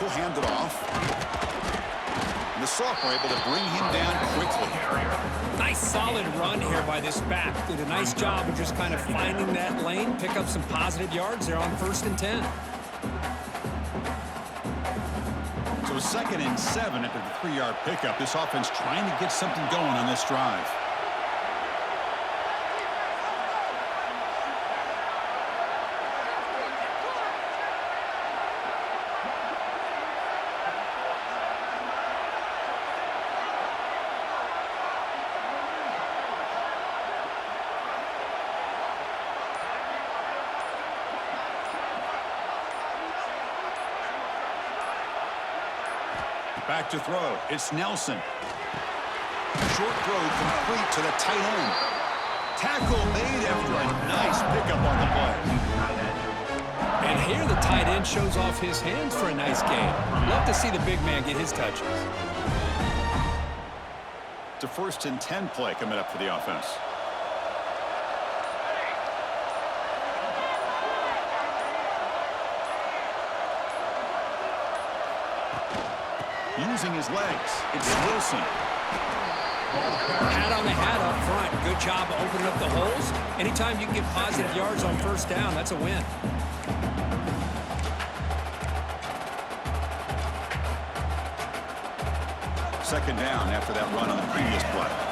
will hand it off. And the sophomore able to bring him down quickly. Nice solid run here by this back. Did a nice job of just kind of finding that lane, pick up some positive yards there on 1st and 10. So 2nd and 7 after the 3-yard pickup. This offense trying to get something going on this drive. Back to throw. It's Nelson. Short throw complete to the tight end. Tackle made after a nice pickup on the play. And here the tight end shows off his hands for a nice gain. Love to see the big man get his touches. It's a 1st and 10 play coming up for the offense. Using his legs, it's Wilson. Hat on the hat up front. Good job of opening up the holes. Anytime you can get positive yards on 1st down, that's a win. Second down after that run on the previous play.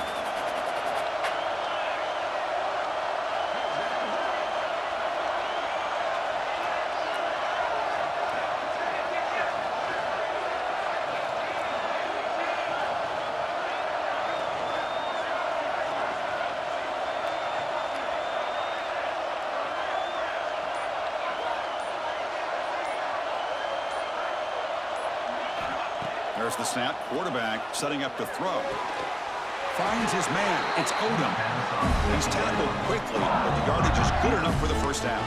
There's the snap. Quarterback setting up to throw. Finds his man. It's Odom. He's tackled quickly, but the yardage is good enough for the 1st down.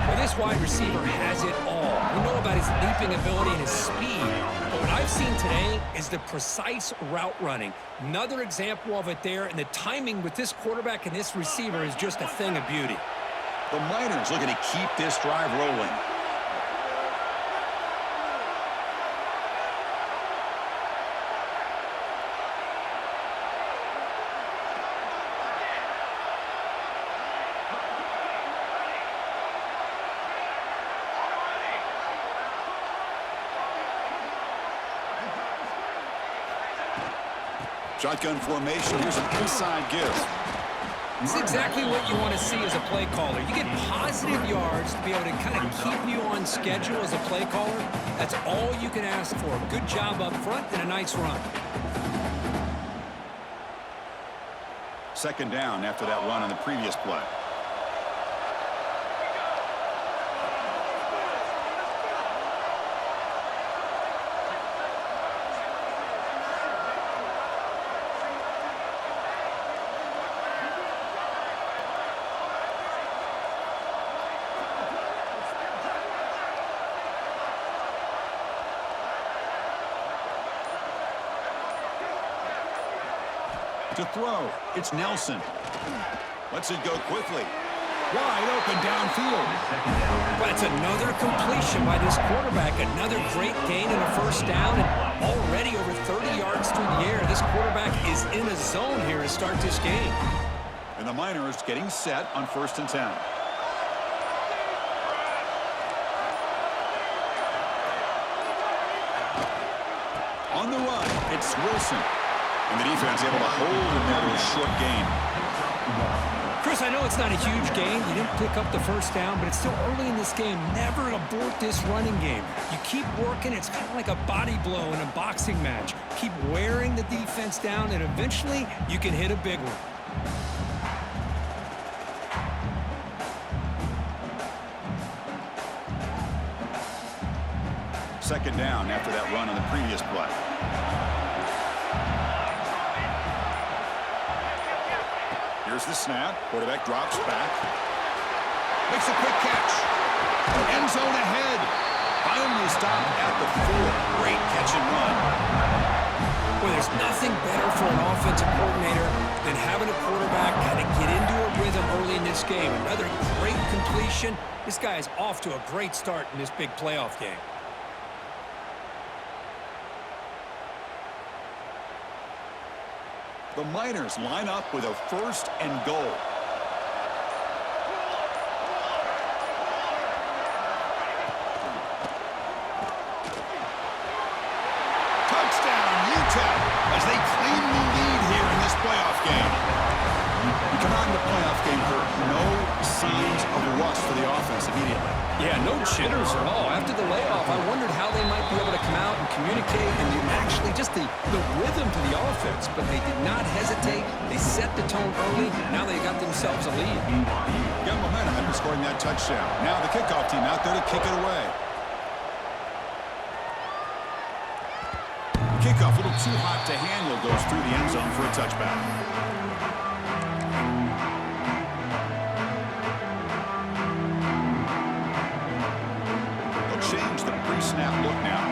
Well, this wide receiver has it all. We know about his leaping ability and his speed. But what I've seen today is the precise route running. Another example of it there, and the timing with this quarterback and this receiver is just a thing of beauty. The Miners looking to keep this drive rolling. Shotgun formation. Here's an inside give. This is exactly what you want to see as a play caller. You get positive yards to be able to kind of keep you on schedule as a play caller. That's all you can ask for. Good job up front and a nice run. 2nd down after that run on the previous play. To throw, it's Nelson. Lets it go quickly. Wide open downfield. That's another completion by this quarterback. Another great gain and a 1st down. And already over 30 yards through the air. This quarterback is in a zone here to start this game. And the Miners getting set on 1st and 10. On the run, it's Wilson. And the defense able to hold him there to a short gain. Chris, I know it's not a huge gain. You didn't pick up the 1st down, but it's still early in this game. Never abort this running game. You keep working. It's kind of like a body blow in a boxing match. Keep wearing the defense down, and eventually you can hit a big one. Second down after that run on the previous play. Here's the snap. Quarterback drops back. Makes a quick catch. End zone ahead. Finally stopped at the 4. Great catch and run. Well, there's nothing better for an offensive coordinator than having a quarterback kind of get into a rhythm early in this game. Another great completion. This guy is off to a great start in this big playoff game. The Miners line up with a 1st and goal. Touchdown, UTEP, as they claim the lead here in this playoff game. You come out in the playoff game, Kurt, no signs of rust for the offense immediately. Yeah, no jitters at all. After the layoff, I wondered how they might be able to come out and communicate and actually just the rhythm to the offense. But they did not hesitate. They set the tone early. Now they got themselves a lead. Got momentum after scoring that touchdown. Now the kickoff team out there to kick it away. Kickoff a little too hot to handle, goes through the end zone for a touchback. They'll change the pre-snap look now.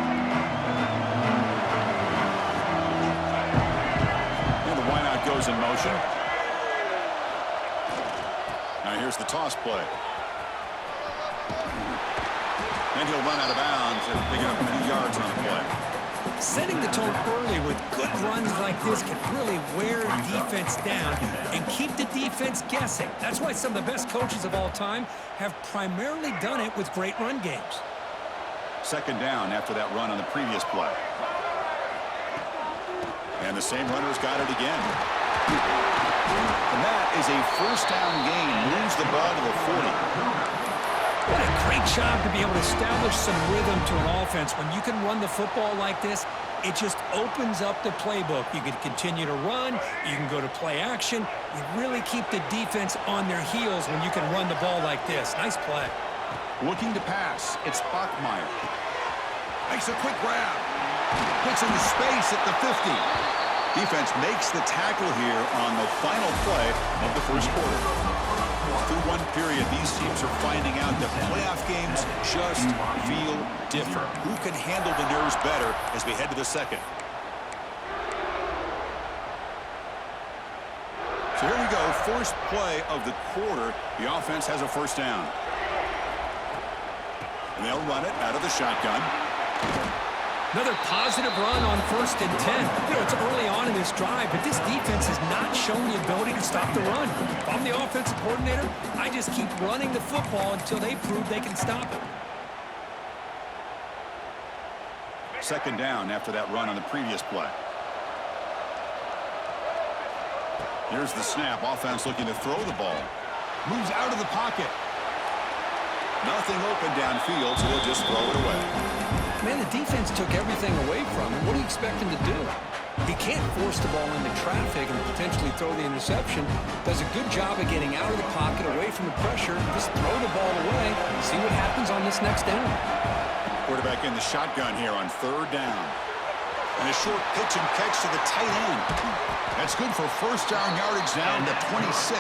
And the wideout goes in motion. Now here's the toss play. And he'll run out of bounds and pick up a few yards on the play. Setting the tone early with good runs like this can really wear defense down and keep the defense guessing. That's why some of the best coaches of all time have primarily done it with great run games. 2nd down after that run on the previous play. And the same runner's got it again. And that is a 1st down gain. Moves the ball to the 40. What a great job to be able to establish some rhythm to an offense. When you can run the football like this, it just opens up the playbook. You can continue to run. You can go to play action. You really keep the defense on their heels when you can run the ball like this. Nice play. Looking to pass. It's Bachmeier. Makes a quick grab. Puts into space at the 50. Defense makes the tackle here on the final play of the 1st quarter. Through one period, these teams are finding out that playoff games just feel different. Who can handle the nerves better as we head to the 2nd? So here we go, first play of the quarter. The offense has a 1st down. And they'll run it out of the shotgun. Another positive run on 1st and 10. You know, it's early on in this drive, but this defense has not shown the ability to stop the run. If I'm the offensive coordinator, I just keep running the football until they prove they can stop it. 2nd down after that run on the previous play. Here's the snap. Offense looking to throw the ball. Moves out of the pocket. Nothing open downfield, so they'll just throw it away. Man, the defense took everything away from him. What do you expect him to do? He can't force the ball into traffic and potentially throw the interception. Does a good job of getting out of the pocket, away from the pressure. Just throw the ball away. See what happens on this next down. Quarterback in the shotgun here on 3rd down. And a short pitch and catch to the tight end. That's good for 1st down yardage down to 26.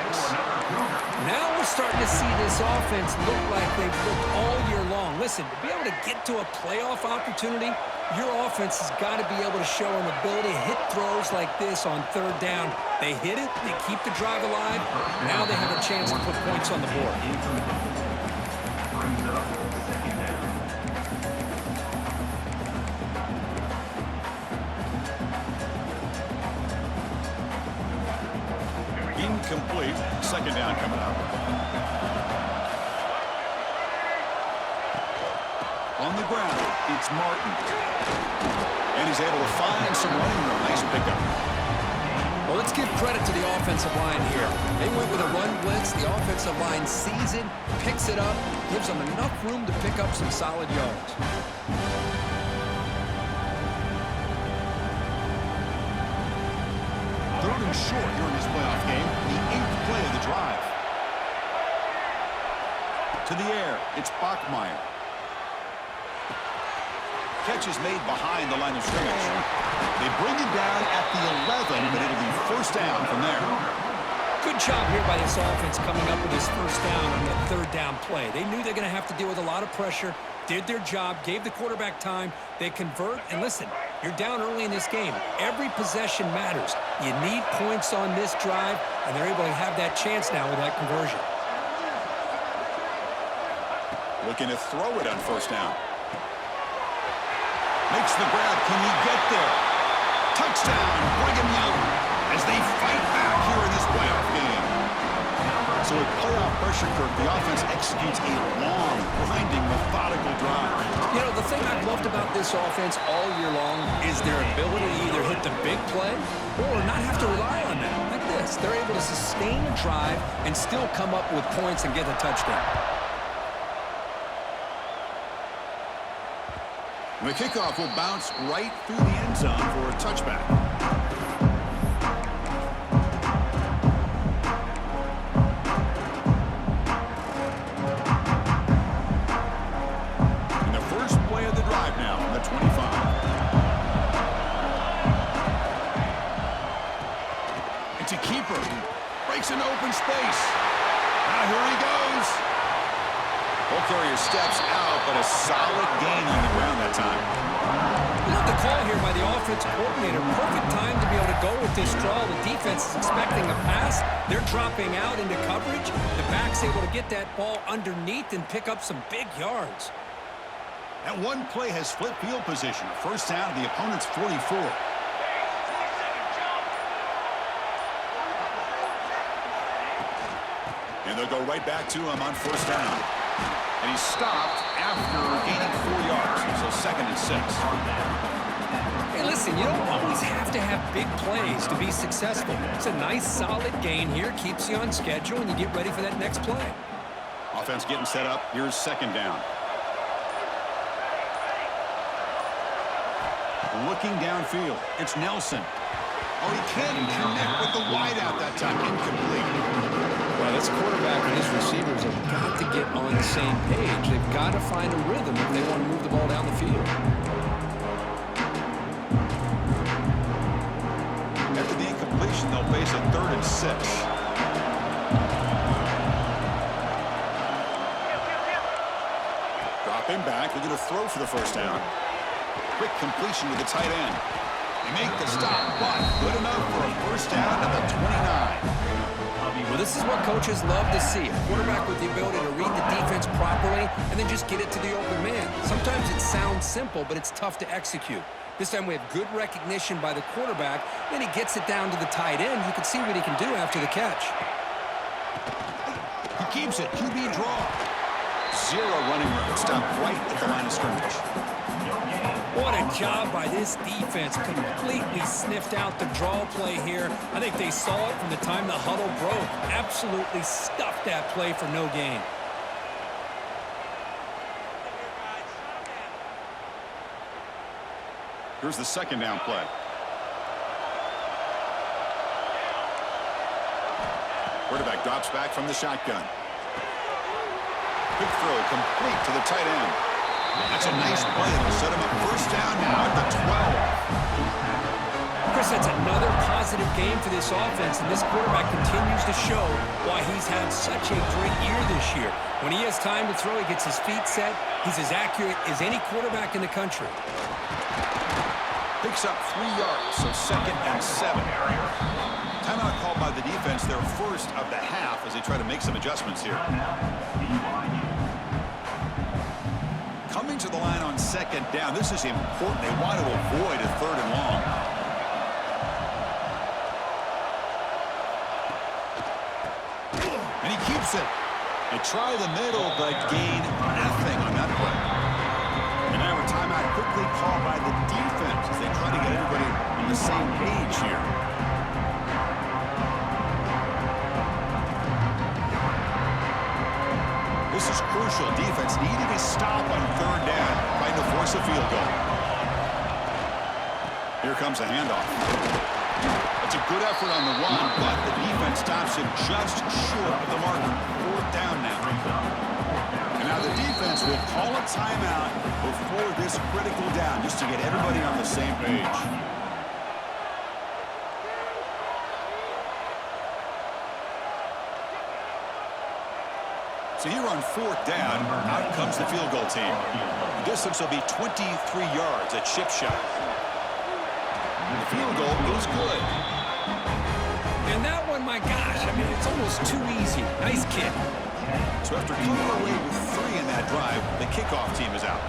Now we're starting to see this offense look like they've looked all year long. Listen, to be able to get to a playoff opportunity, your offense has got to be able to show an ability to hit throws like this on 3rd down. They hit it, they keep the drive alive. Now they have a chance to put points on the board. Incomplete. 2nd down coming up. On the ground, it's Martin. And he's able to find some running room. Nice pickup. Well, let's give credit to the offensive line here. They went with a run blitz. The offensive line sees it, picks it up, gives them enough room to pick up some solid yards. 3rd and short here in this playoff game. The 8th play of the drive. To the air, it's Bachmeier. Catch is made behind the line of scrimmage. They bring it down at the 11, but it'll be 1st down from there. Good job here by this offense coming up with this 1st down on the 3rd down play. They knew they're going to have to deal with a lot of pressure, did their job, gave the quarterback time. They convert, and listen, you're down early in this game. Every possession matters. You need points on this drive, and they're able to have that chance now with that conversion. Looking to throw it on 1st down. Makes the grab. Can he get there? Touchdown, Brigham Young. as they fight back here in this playoff game. So with playoff pressure curve, the offense executes a long, grinding, methodical drive. You know, the thing I've loved about this offense all year long is their ability to either hit the big play or not have to rely on that. Like this, they're able to sustain a drive and still come up with points and get a touchdown. The kickoff will bounce right through the end zone for a touchback. Now from the 25. It's a keeper. Breaks into open space. Now here he goes. Ball carrier steps out, but a solid gain on the ground that time. Love the call here by the offense coordinator. Perfect time to be able to go with this draw. The defense is expecting a pass. They're dropping out into coverage. The back's able to get that ball underneath and pick up some big yards. That one play has flipped field position. First down to the opponent's 44. And they'll go right back to him on first down. And he's stopped after gaining 4 yards. So 2nd and 6. Hey, listen, you don't always have to have big plays to be successful. It's a nice, solid gain here. Keeps you on schedule, and you get ready for that next play. Offense getting set up. Here's 2nd down. Looking downfield. It's Nelson. Oh, he can't connect with the wideout that time. Incomplete. Well, this quarterback and his receivers have got to get on the same page. They've got to find a rhythm if they want to move the ball down the field. After the incompletion, they'll face a 3rd and 6. Dropping back. They're going to throw for the first down. Quick completion to the tight end. They make the stop, but good enough for a first down at the 29. Well, this is what coaches love to see. A quarterback with the ability to read the defense properly and then just get it to the open man. Sometimes it sounds simple, but it's tough to execute. This time we have good recognition by the quarterback. Then he gets it down to the tight end. You can see what he can do after the catch. He keeps it. QB draw. 0 running room. Stop right at the line of scrimmage. What a job by this defense. Completely sniffed out the draw play here. I think they saw it from the time the huddle broke. Absolutely stuffed that play for no gain. Here's the 2nd down play. Quarterback drops back from the shotgun. Quick throw complete to the tight end. That's a nice play. It'll set him up first down now at the 12. Chris, that's another positive game for this offense, and this quarterback continues to show why he's had such a great year this year. When he has time to throw, he gets his feet set. He's as accurate as any quarterback in the country. Picks up 3 yards, so 2nd and 7. Timeout called by the defense, their first of the half, as they try to make some adjustments here. Coming to the line on 2nd down. This is important. They want to avoid a 3rd and long. And he keeps it. They try the middle, but gain nothing on that play. And now a timeout quickly called by the defense as they try to get everybody on the same page here. This is crucial. Defense needing a stop on 3rd down, trying to force a field goal. Here comes a handoff. It's a good effort on the run, but the defense stops him just short of the marker. 4th down now. And now the defense will call a timeout before this critical down, just to get everybody on the same page. So here on 4th down, out comes the field goal team. The distance will be 23 yards at chip shot. The field goal is good. And that one, my gosh, I mean, it's almost too easy. Nice kick. So after coming away with 3 in that drive, the kickoff team is out.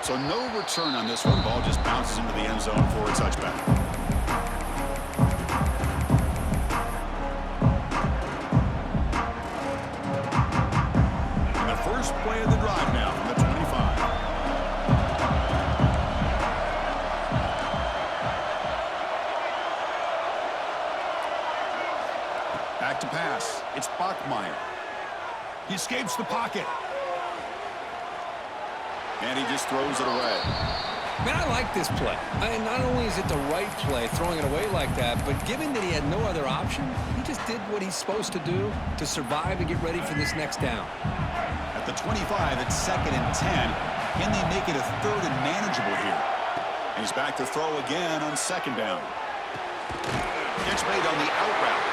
So no return on this one. Ball just bounces into the end zone for a touchback. And the first play of the drive now from the 25. Back to pass. It's Bachmeier. He escapes the pocket. And he just throws it away. Man, I like this play. Not only is it the right play, throwing it away like that, but given that he had no other option, he just did what he's supposed to do to survive and get ready for this next down. At the 25, it's 2nd and 10. Can they make it a 3rd and manageable here? And he's back to throw again on 2nd down. Catch made on the out route.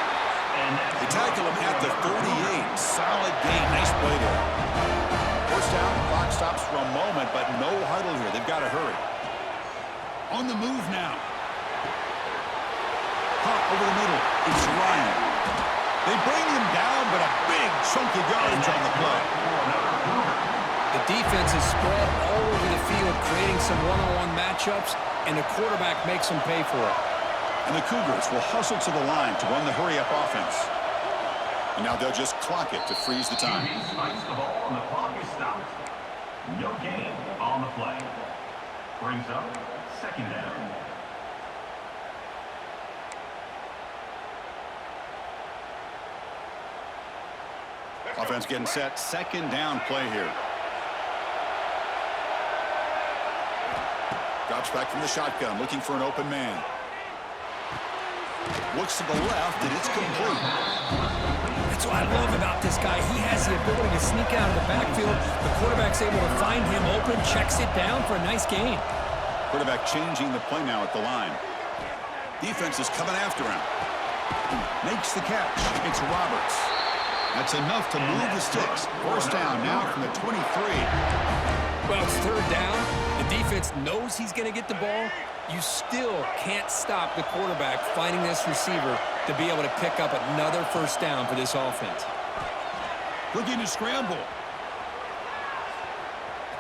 They tackle him at the 38. Solid gain. Nice play there. First down, clock stops for a moment, but no huddle here. They've got to hurry. On the move now. Hop over the middle. It's Ryan. They bring him down, but a big chunk of yardage on the play. The defense is spread all over the field, creating some one-on-one matchups, and the quarterback makes them pay for it. And the Cougars will hustle to the line to run the hurry-up offense. And now they'll just clock it to freeze the time. Spikes the ball and the clock is stopped. No gain on the play. Brings up 2nd down. Offense getting set. 2nd down play here. Drops back from the shotgun, looking for an open man. Looks to the left, and it's complete. That's what I love about this guy. He has the ability to sneak out of the backfield. The quarterback's able to find him open, checks it down for a nice gain. Quarterback changing the play now at the line. Defense is coming after him. Makes the catch. It's Roberts. That's enough to move the sticks. First down now from the 23. Well, it's 3rd down. The defense knows he's going to get the ball. You still can't stop the quarterback finding this receiver to be able to pick up another first down for this offense. Looking to scramble.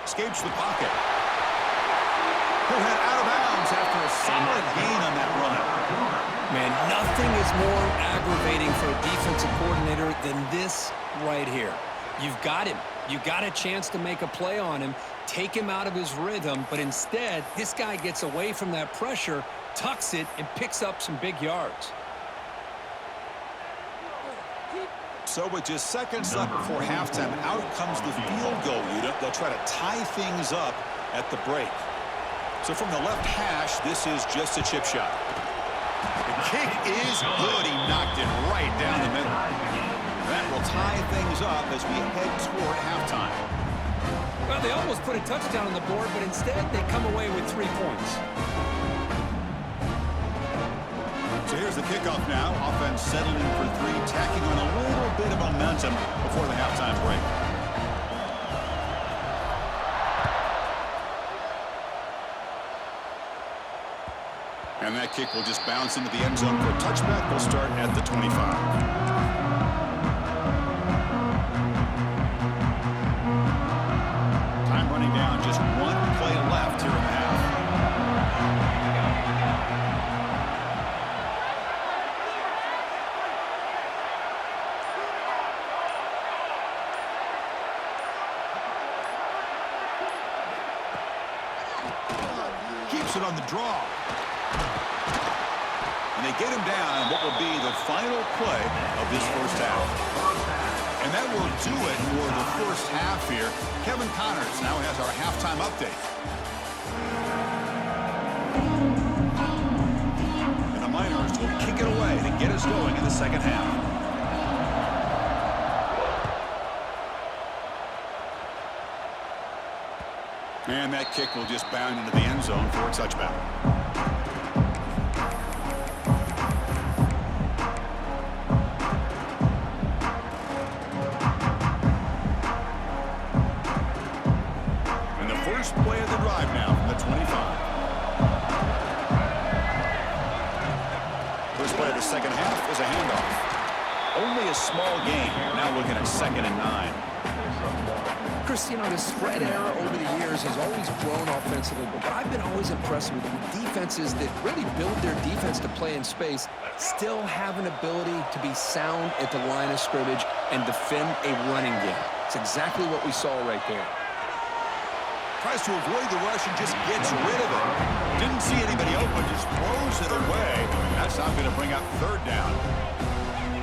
Escapes the pocket. He'll head out of bounds after a solid gain on that run. Man, nothing is more aggravating for a defensive coordinator than this right here. You've got him. You got a chance to make a play on him, take him out of his rhythm, but instead, this guy gets away from that pressure, tucks it, and picks up some big yards. So with just seconds left before halftime, out comes the field goal unit. They'll try to tie things up at the break. So from the left hash, this is just a chip shot. The kick is good. He knocked it right down the middle. That will tie things up as we head toward halftime. Well, they almost put a touchdown on the board, but instead they come away with 3 points. So here's the kickoff now. Offense settled in for 3, tacking on a little bit of momentum before the halftime break. And that kick will just bounce into the end zone for a touchback. We'll start at the 25. Down, just 1 play left here in the half. Keeps it on the draw. And they get him down on what will be the final play of this first half. And that will do it for the first half here. Kevin Connors now has our halftime update. And the Miners will kick it away to get us going in the second half. And that kick will just bound into the end zone for a touchback. Play of the drive now from the 25. First play of the second half is a handoff. Only a small gain. Now looking at 2nd and 9. Chris, you know, the spread era over the years has always grown offensively, but what I've been always impressed with defenses that really build their defense to play in space still have an ability to be sound at the line of scrimmage and defend a running game. It's exactly what we saw right there. Tries to avoid the rush and just gets rid of it. Didn't see anybody open, just throws it away. That's not going to bring up third down.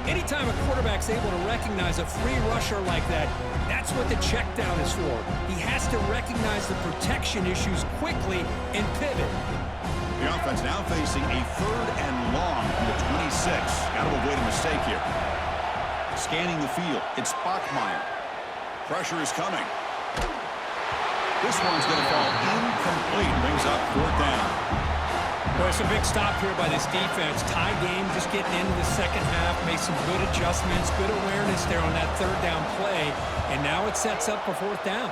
Anytime a quarterback's able to recognize a free rusher like that, that's what the check down is for. He has to recognize the protection issues quickly and pivot. The offense now facing a third and long from the 26. Got to avoid a mistake here. Scanning the field, it's Bachmeier. Pressure is coming. This one's going to fall incomplete. Brings up fourth down. Well, it's a big stop here by this defense. Tie game, just getting into the second half. Made some good adjustments, good awareness there on that third down play. And now it sets up for fourth down.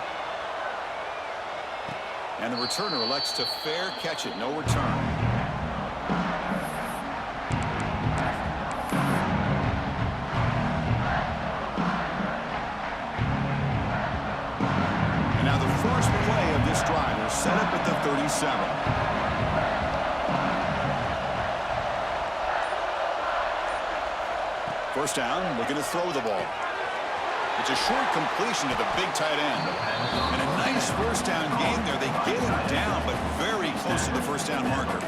And the returner elects to fair catch it. No return. And now the first play of this drive is set up at the 37. First down, looking to throw the ball. It's a short completion to the big tight end. And a nice first down game there. They get him down, but very close to the first down marker.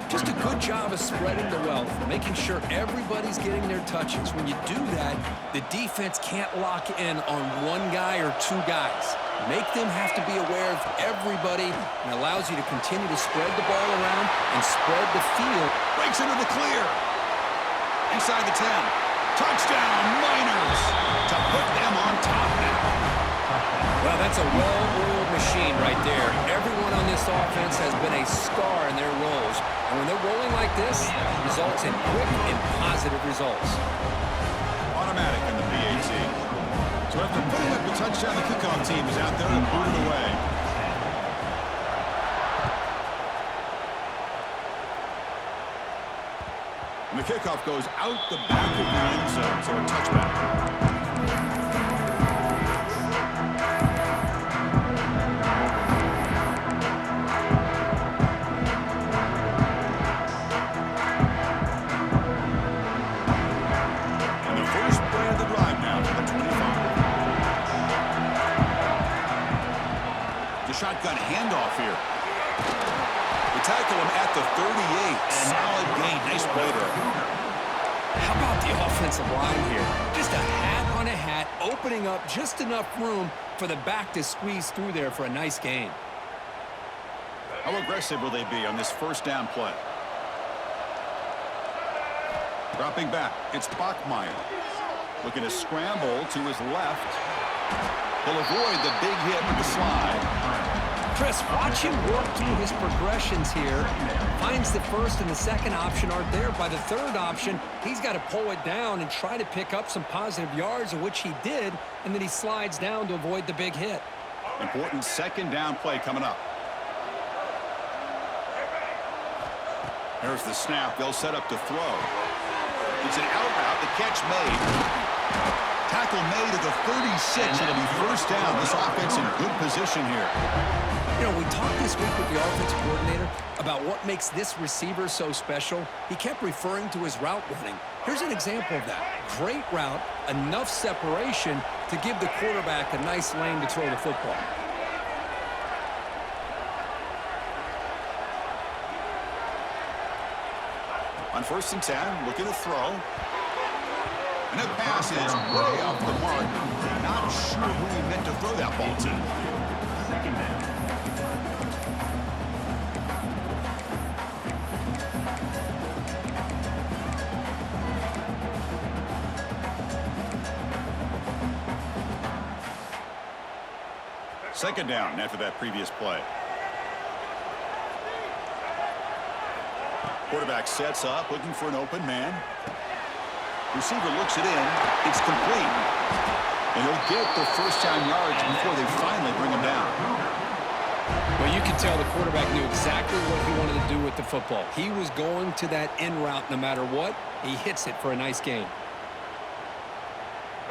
Just a good job of spreading the wealth, making sure everybody's getting their touches. When you do that, the defense can't lock in on one guy or two guys. Make them have to be aware of everybody, and allows you to continue to spread the ball around and spread the field. Breaks into the clear. Inside the 10. Touchdown, Miners, to put them on top now. Well, that's a well-oiled machine right there. Everyone on this offense has been a star in their roles. And when they're rolling like this, it results in quick and positive results. Automatic in the PAT. So after putting up the touchdown, the kickoff team is out there to boot it away. And the kickoff goes out the back of the end zone, so a touchback. And the first play of the drive now to the 25. The shotgun handoff here. Tackle him at the 38. Solid gain. Nice play there. How about the offensive line here? Just a hat on a hat, opening up just enough room for the back to squeeze through there for a nice gain. How aggressive will they be on this first down play? Dropping back. It's Bachmeier. Looking to scramble to his left. He'll avoid the big hit with the slide. Chris, watch him work through his progressions here. Finds the first and the second option aren't there. By the third option, he's got to pull it down and try to pick up some positive yards, of which he did, and then he slides down to avoid the big hit. Important second down play coming up. There's the snap. They'll set up to throw. It's an out route. The catch made. Tackle made at the 36. It'll be first down. This offense in good position here. You know, we talked this week with the offensive coordinator about what makes this receiver so special. He kept referring to his route running. Here's an example of that. Great route, enough separation to give the quarterback a nice lane to throw the football. On first and 10, looking to throw. And that pass is way off the mark. Not sure who he meant to throw that ball to. Second down. Second down after that previous play. Quarterback sets up, looking for an open man. Receiver looks it in. It's complete. And he'll get the first down yards before they finally bring him down. Well, you can tell the quarterback knew exactly what he wanted to do with the football. He was going to that in route no matter what. He hits it for a nice gain.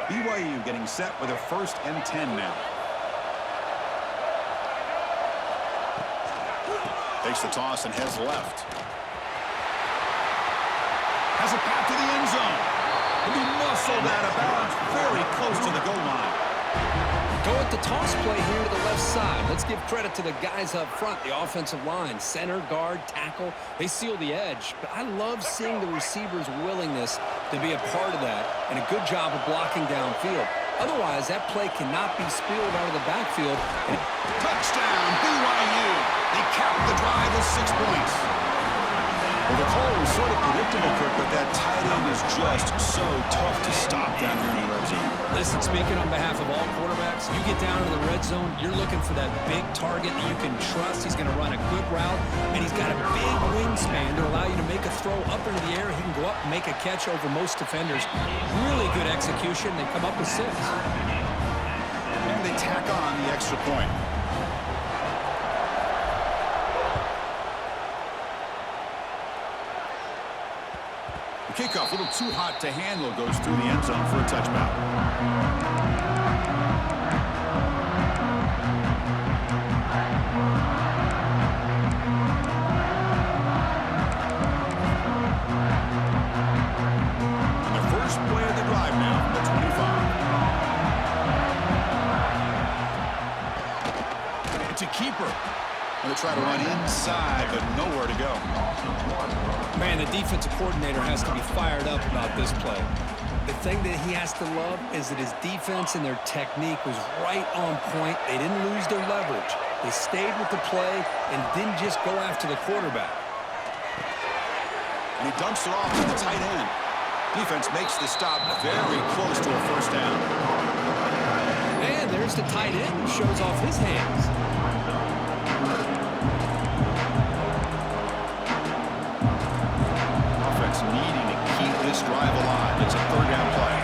BYU getting set with a 1st and 10 now. Takes the toss and heads left. Has a path to the end zone. And he muscled out of bounds very close to the goal line. Go at the toss play here to the left side. Let's give credit to the guys up front, the offensive line, center, guard, tackle. They seal the edge. But I love seeing the receiver's willingness to be a part of that and a good job of blocking downfield. Otherwise, that play cannot be spilled out of the backfield. Touchdown, BYU. They capped the drive with 6 points. Well, the call was sort of predictable, Kirk, but that tight end is just so tough to stop down here in the red zone. Listen, speaking on behalf of all quarterbacks, you get down to the red zone, you're looking for that big target that you can trust. He's going to run a good route, and he's got a big wingspan to allow you to make a throw up into the air. He can go up and make a catch over most defenders. Really good execution. They come up with 6. And they tack on the extra point. Kickoff, a little too hot to handle, goes through the end zone for a touchdown. And the first play of the drive now from the 25. It's a keeper. Going to try to run inside, but nowhere to go. Man, the defensive coordinator has to be fired up about this play. The thing that he has to love is that his defense and their technique was right on point. They didn't lose their leverage. They stayed with the play and didn't just go after the quarterback. And he dumps it off to the tight end. Defense makes the stop very close to a 1st down. And there's the tight end who shows off his hands. Needing to keep this drive alive. It's a 3rd down play.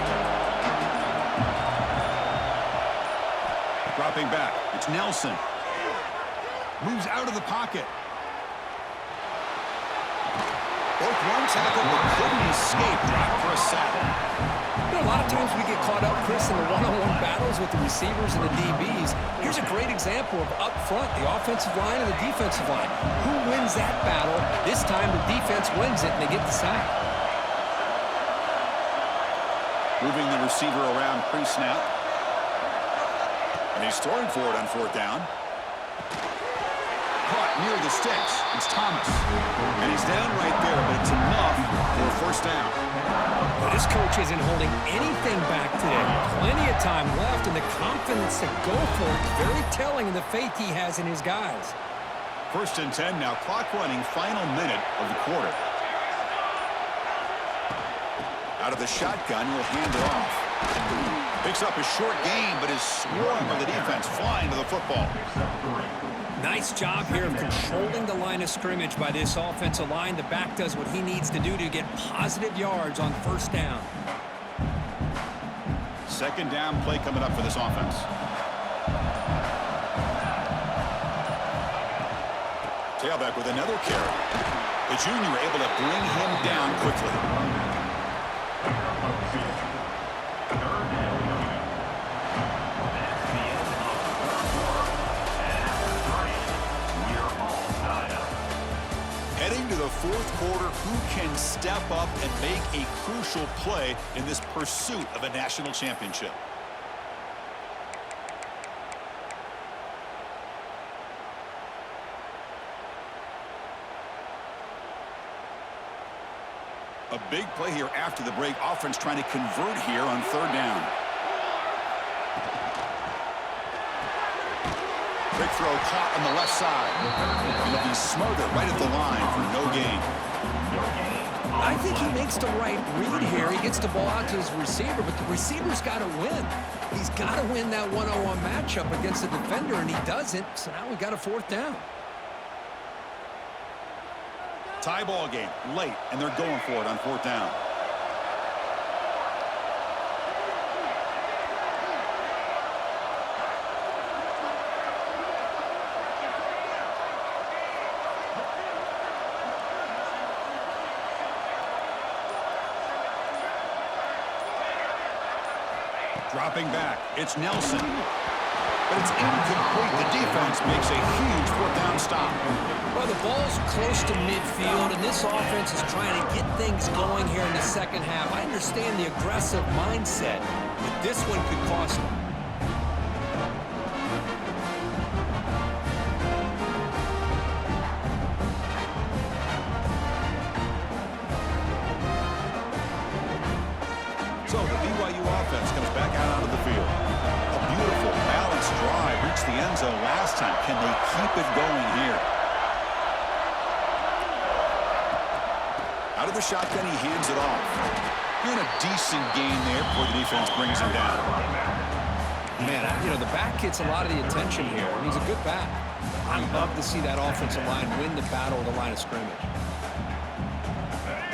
Dropping back. It's Nelson. Moves out of the pocket. Broke one tackle but couldn't escape. Drop for a sack. You know, a lot of times we get caught up, Chris, in the one-on-one battles with the receivers and the DBs. Here's a great example of up front, the offensive line and the defensive line. Who wins that battle? This time the defense wins it and they get the sack. Moving the receiver around pre-snap. And he's throwing for it on 4th down. Caught near the sticks. It's Thomas. And he's down right there, but it's enough for a 1st down. Well, this coach isn't holding anything back today. Plenty of time left, and the confidence to go for it is very telling in the faith he has in his guys. 1st and 10 now. Clock running, final minute of the quarter. Out of the shotgun, will hand it off. Picks up a short gain, but is swarmed by the defense flying to the football. Nice job here of controlling the line of scrimmage by this offensive line. The back does what he needs to do to get positive yards on 1st down. 2nd down play coming up for this offense. Tailback with another carry. The junior able to bring him down quickly. Heading to the 4th quarter, who can step up and make a crucial play in this pursuit of a national championship? A big play here after the break. Offense trying to convert here on 3rd down. Quick throw caught on the left side. And he'll be smothered right at the line for no gain. I think he makes the right read here. He gets the ball out to his receiver, but the receiver's got to win. He's got to win that one-on-one matchup against the defender, and he doesn't. So now we got a 4th down. Tie ball game late, and they're going for it on 4th down. Dropping back, it's Nelson. But it's incomplete. The defense makes a huge fourth down stop. Well, the ball's close to midfield, and this offense is trying to get things going here in the second half. I understand the aggressive mindset, but this one could cost them. So the BYU offense comes back out onto the field. A beautiful, balanced drive reached the end zone last time. Can they keep it going here? Out of the shotgun, he hands it off. And a decent gain there before the defense brings him down. Man, you know, the back gets a lot of the attention here, and he's a good back. I love to see that offensive line win the battle of the line of scrimmage.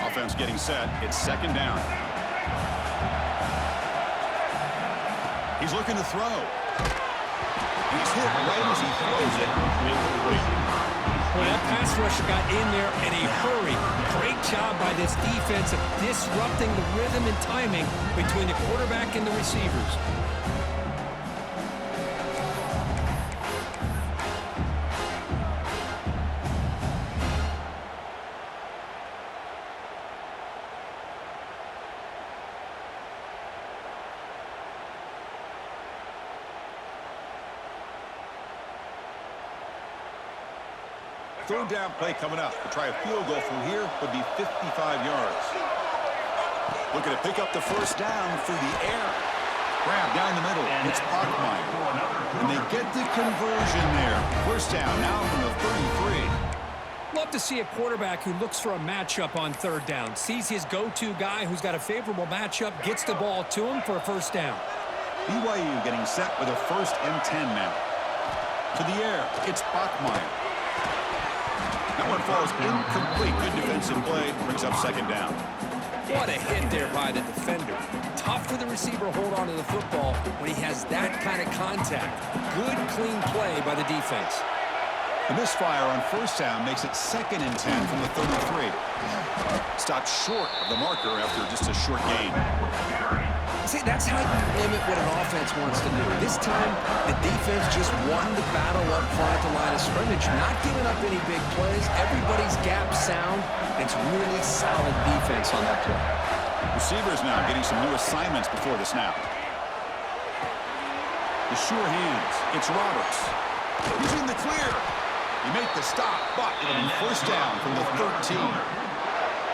Offense getting set. It's second down. He's looking to throw. He's hit right as he throws it. Incomplete. Well, that pass rusher got in there in a hurry. Great job by this defense of disrupting the rhythm and timing between the quarterback and the receivers. Third down play coming up. To try a field goal from here would be 55 yards. Looking to pick up the first down through the air. Grab down the middle. It's Bachmeier. And they get the conversion there. First down now from the 33. Love to see a quarterback who looks for a matchup on third down. Sees his go-to guy who's got a favorable matchup, gets the ball to him for a first down. BYU getting set with a 1st and 10 now. To the air. It's Bachmeier. That one falls incomplete. Good defensive play. Brings up second down. What a hit there by the defender. Tough for the receiver to hold on to the football when he has that kind of contact. Good, clean play by the defense. The misfire on first down makes it 2nd and 10 from the 33. Stopped short of the marker after just a short gain. See, that's how you limit what an offense wants to do. This time, the defense just won the battle up front at the line of scrimmage, not giving up any big plays. Everybody's gap sound. It's really solid defense on that play. Receivers now getting some new assignments before the snap. The sure hands. It's Roberts. He's in the clear. He made the stop, but it'll be first down from the 13.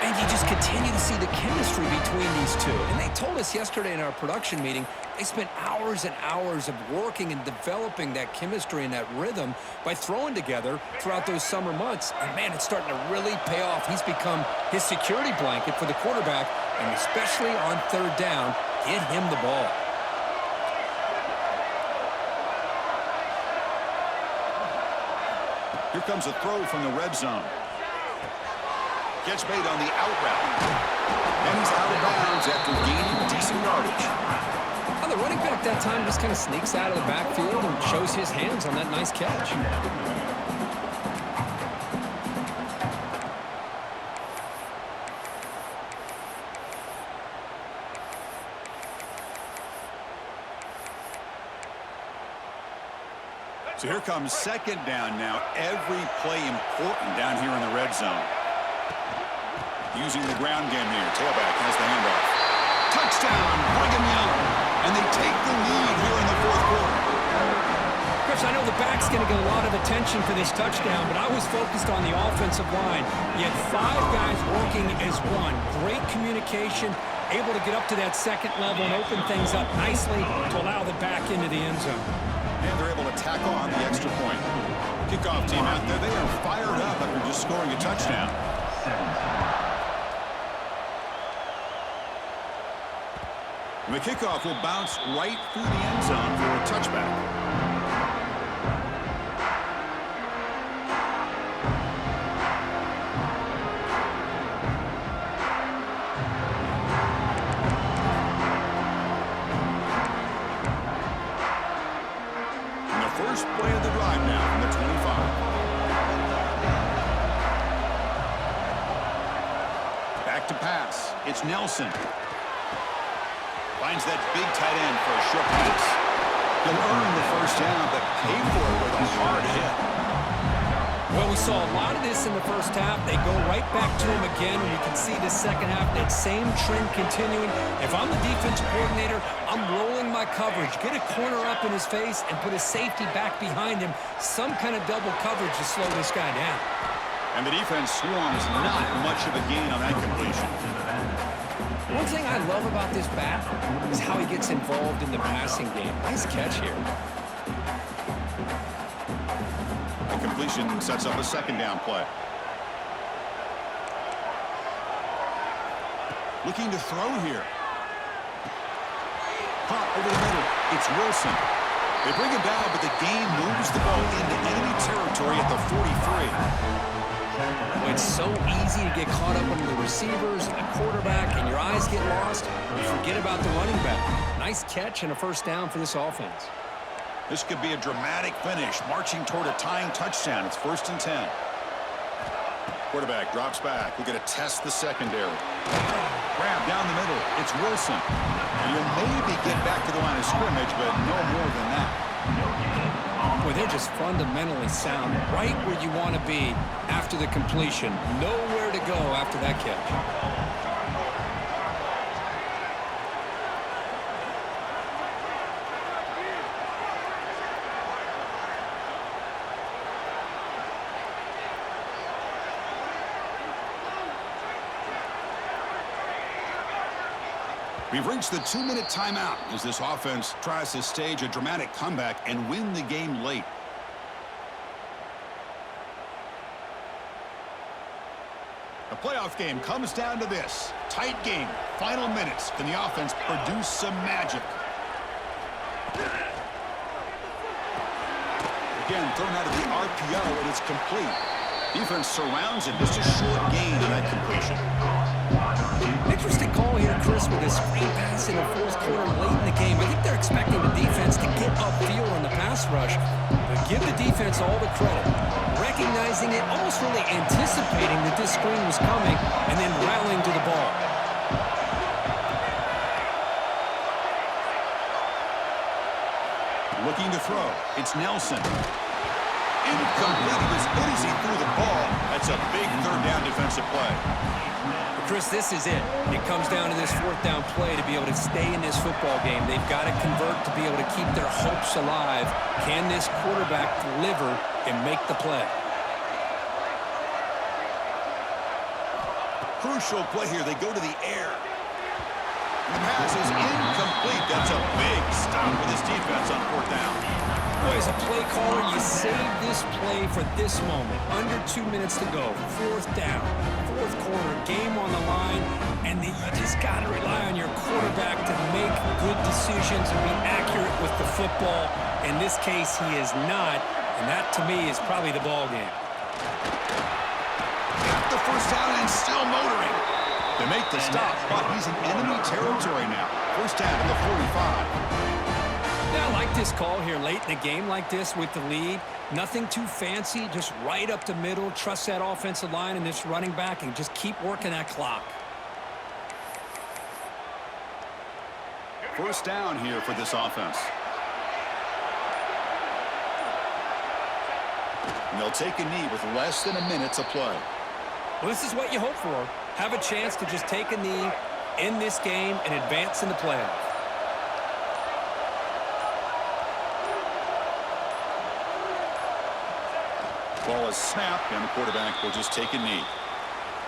And you just continue to see the chemistry between these two. And they told us yesterday in our production meeting, they spent hours and hours of working and developing that chemistry and that rhythm by throwing together throughout those summer months. And, man, it's starting to really pay off. He's become his security blanket for the quarterback, and especially on third down, get him the ball. Here comes a throw from the red zone. Catch made on the out route. And he's out of bounds after gaining decent yardage. Well, the running back that time just kind of sneaks out of the backfield and shows his hands on that nice catch. So here comes second down now. Every play important down here in the red zone. Using the ground game here. Tailback has the handoff. Touchdown, Brigham Young. And they take the lead here in the fourth quarter. Chris, I know the back's going to get a lot of attention for this touchdown, but I was focused on the offensive line. You had 5 guys working as one. Great communication, able to get up to that second level and open things up nicely to allow the back into the end zone. And they're able to tack on the extra point. Kickoff team out there. They are fired up after just scoring a touchdown. The kickoff will bounce right through the end zone for a touchback. And the first play of the drive now from the 25. Back to pass. It's Nelson. Finds that big tight end for a short pass. He'll earn the first down, but pay for it with a hard hit. Well, we saw a lot of this in the first half. They go right back to him again, and you can see the second half, that same trend continuing. If I'm the defensive coordinator, I'm rolling my coverage. Get a corner up in his face and put a safety back behind him. Some kind of double coverage to slow this guy down. And the defense swarms not much of a gain on that completion. One thing I love about this back is how he gets involved in the passing game. Nice catch here. The completion sets up a second down play. Looking to throw here. Pop over the middle. It's Wilson. They bring him down, but the game moves the ball into enemy territory at the 43. It's so easy to get caught up under the receivers and the quarterback, and your eyes get lost. You forget about the running back. Nice catch and a first down for this offense. This could be a dramatic finish, marching toward a tying touchdown. It's 1st and 10. Quarterback drops back. We're going to test the secondary. Grab down the middle. It's Wilson. You'll maybe get back to the line of scrimmage, but no more than that. Boy, they're just fundamentally sound, right where you want to be after the completion. Nowhere to go after that catch. We've reached the 2-minute timeout as this offense tries to stage a dramatic comeback and win the game late. The playoff game comes down to this. Tight game, final minutes. Can the offense produce some magic? Again, thrown out of the RPO, and it's complete. Defense surrounds it. Just a short gain in that completion. Interesting call here, Chris, with a screen pass in the fourth quarter late in the game. I think they're expecting the defense to get upfield on the pass rush, but give the defense all the credit. Recognizing it, almost really anticipating that this screen was coming, and then rallying to the ball. Looking to throw. It's Nelson. Incomplete. He was busy through the ball. That's a big third down defensive play. Chris, this is it. It comes down to this fourth down play to be able to stay in this football game. They've got to convert to be able to keep their hopes alive. Can this quarterback deliver and make the play? Crucial play here. They go to the air. The pass is incomplete. That's a big stop for this defense on fourth down. Boy, as a play caller, you save this play for this moment. Under 2 minutes to go. Fourth down. Fourth quarter. Game on the line. And you just got to rely on your quarterback to make good decisions and be accurate with the football. In this case, he is not. And that, to me, is probably the ball game. Got the first down and still motoring. They make the stop, but he's in enemy territory now. First down at the 45. Yeah, I like this call here late in the game like this with the lead. Nothing too fancy, just right up the middle. Trust that offensive line and this running back and just keep working that clock. First down here for this offense. And they'll take a knee with less than a minute to play. Well, this is what you hope for. Have a chance to just take a knee, end this game, and advance in the playoffs. Ball is snapped, and the quarterback will just take a knee.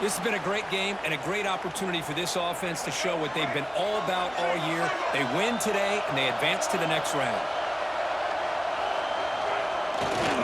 This has been a great game and a great opportunity for this offense to show what they've been all about all year. They win today, and they advance to the next round.